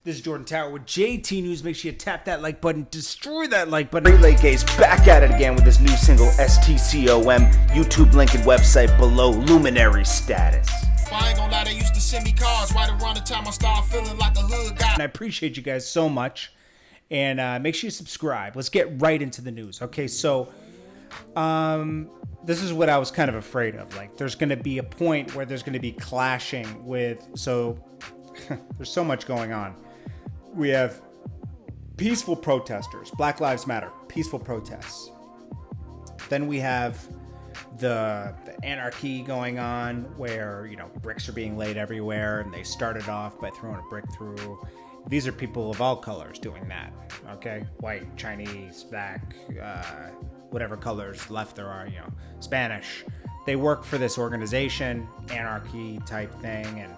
This is Jordan Tower with JT News. Make sure you tap that like button, destroy that like button. GreatLakeAce back at it again with his new single STCOM. YouTube link and website below. Luminary status. I ain't gonna lie, they used to send me cards right around the time I started feeling like a hood guy. And I appreciate you guys so much. And make sure you subscribe. Let's get right into the news. Okay, so this is what I was kind of afraid of. Like, there's going to be a point where there's going to be clashing with... So there's so much going on. We have peaceful protesters, Black Lives Matter, peaceful protests. Then we have the anarchy going on where, you know, bricks are being laid everywhere, and they started off by throwing a brick through. These are people of all colors doing that, okay? White, Chinese, black, whatever colors left there are, you know, Spanish. They work for this organization, anarchy type thing, and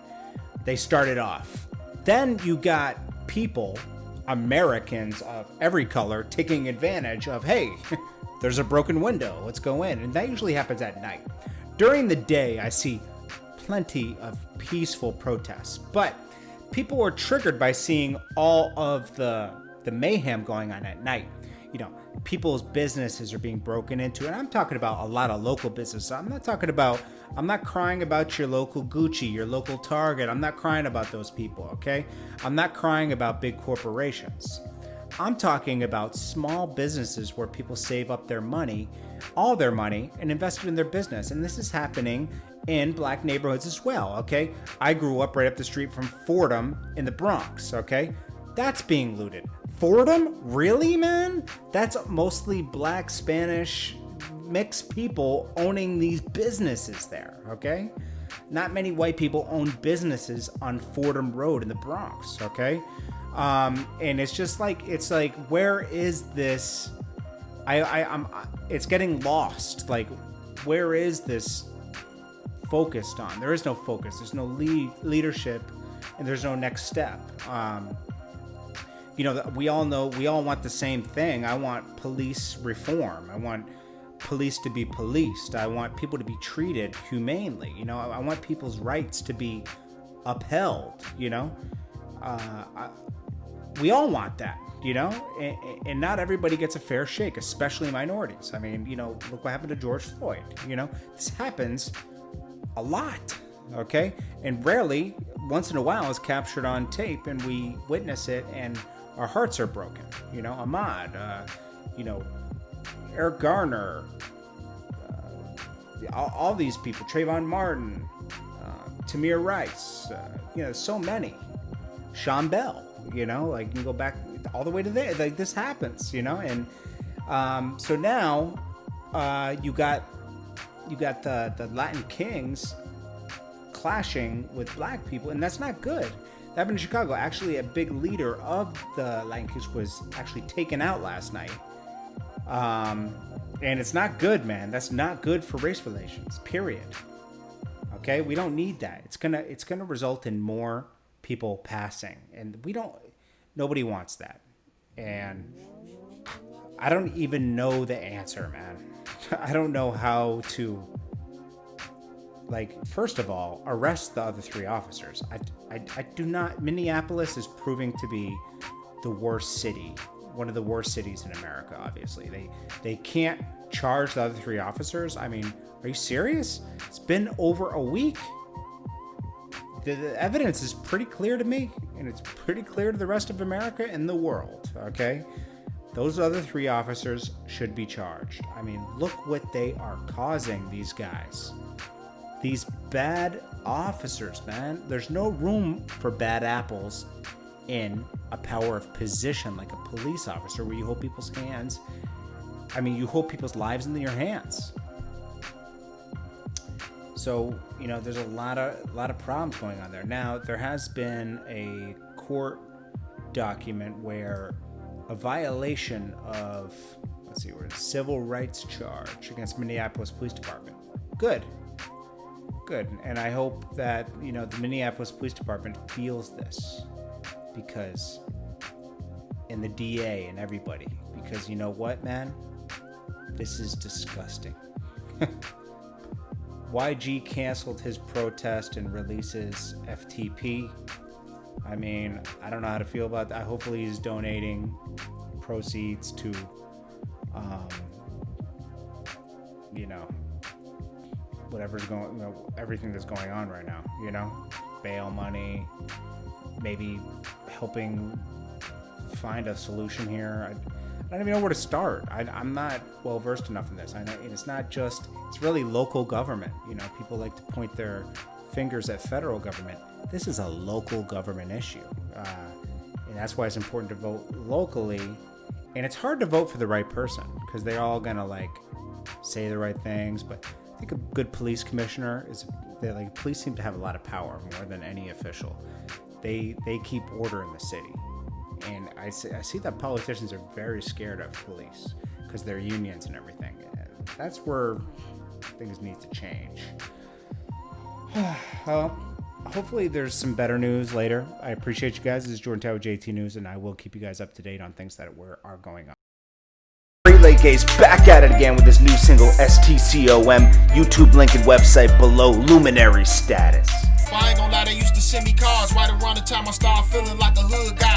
they started off. Then you got people, Americans of every color, taking advantage of, hey, there's a broken window, let's go in. And that usually happens at night. During the day, I see plenty of peaceful protests, but people are triggered by seeing all of the mayhem going on at night. You know, people's businesses are being broken into, and I'm talking about a lot of local business. I'm not crying about your local Gucci, your local Target. I'm not crying about those people, okay? I'm not crying about big corporations. I'm talking about small businesses where people save up their money, all their money, and invest it in their business. And this is happening in black neighborhoods as well, okay? I grew up right up the street from Fordham in the Bronx, okay? That's being looted. Fordham? Really, man? That's mostly black, Spanish, mixed people owning these businesses there, okay? Not many white people own businesses on Fordham Road in the Bronx, okay? And it's just like, where is this? It's getting lost. Like, where is this focused on? There is no focus. There's no leadership, and there's no next step. You know, we all want the same thing. I want police reform. I want police to be policed. I want people to be treated humanely. You know, I want people's rights to be upheld, you know. We all want that, you know, and not everybody gets a fair shake, especially minorities. I mean, you know, look what happened to George Floyd. You know, this happens a lot, okay? And rarely, once in a while, is captured on tape, and we witness it, and our hearts are broken. You know, Ahmad, you know, Eric Garner, all these people, Trayvon Martin, Tamir Rice, you know, so many. Sean Bell, you know, like, you can go back all the way to there. Like, this happens, you know, and so now you got the Latin Kings clashing with black people, and that's not good. That happened in Chicago. Actually, a big leader of the Latin Kings was actually taken out last night. And it's not good, man. That's not good for race relations, period. Okay? We don't need that. It's gonna result in more people passing. And nobody wants that. And I don't even know the answer, man. I don't know how to, like, first of all, arrest the other three officers. I do not. Minneapolis is proving to be the worst city, one of the worst cities in America, obviously. They can't charge the other three officers. I mean, are you serious? It's been over a week. The evidence is pretty clear to me, and it's pretty clear to the rest of America and the world, okay? Those other three officers should be charged. I mean, look what they are causing, these guys. These bad officers, man. There's no room for bad apples in a power of position like a police officer, where you hold people's hands. I mean, you hold people's lives in your hands. So, you know, there's a lot of problems going on there. Now, there has been a court document where a violation of, civil rights charge against Minneapolis Police Department. Good. And I hope that, you know, the Minneapolis Police Department feels this, because, and the DA and everybody, because you know what, man? This is disgusting. YG canceled his protest and releases FTP. I mean, I don't know how to feel about that. Hopefully he's donating proceeds to, whatever's going, everything that's going on right now, bail money, maybe helping find a solution here. I don't even know where to start. I'm not well versed enough in this. I know it's not just, it's really local government. People like to point their fingers at federal government. This is a local government issue. And that's why it's important to vote locally. And it's hard to vote for the right person because they're all going to say the right things. But I think a good police commissioner police seem to have a lot of power, more than any official. They keep order in the city. And I see that politicians are very scared of police because they're unions and everything. And that's where things need to change. Well, hopefully there's some better news later. I appreciate you guys. This is Jordan Tower JT News, and I will keep you guys up to date on things that are going on. GreatLakeAce back at it again with his new single STCOM. YouTube link and website below. Luminary status. I ain't gonna lie, they used to send me cars right around the time I started feeling like a hood guy.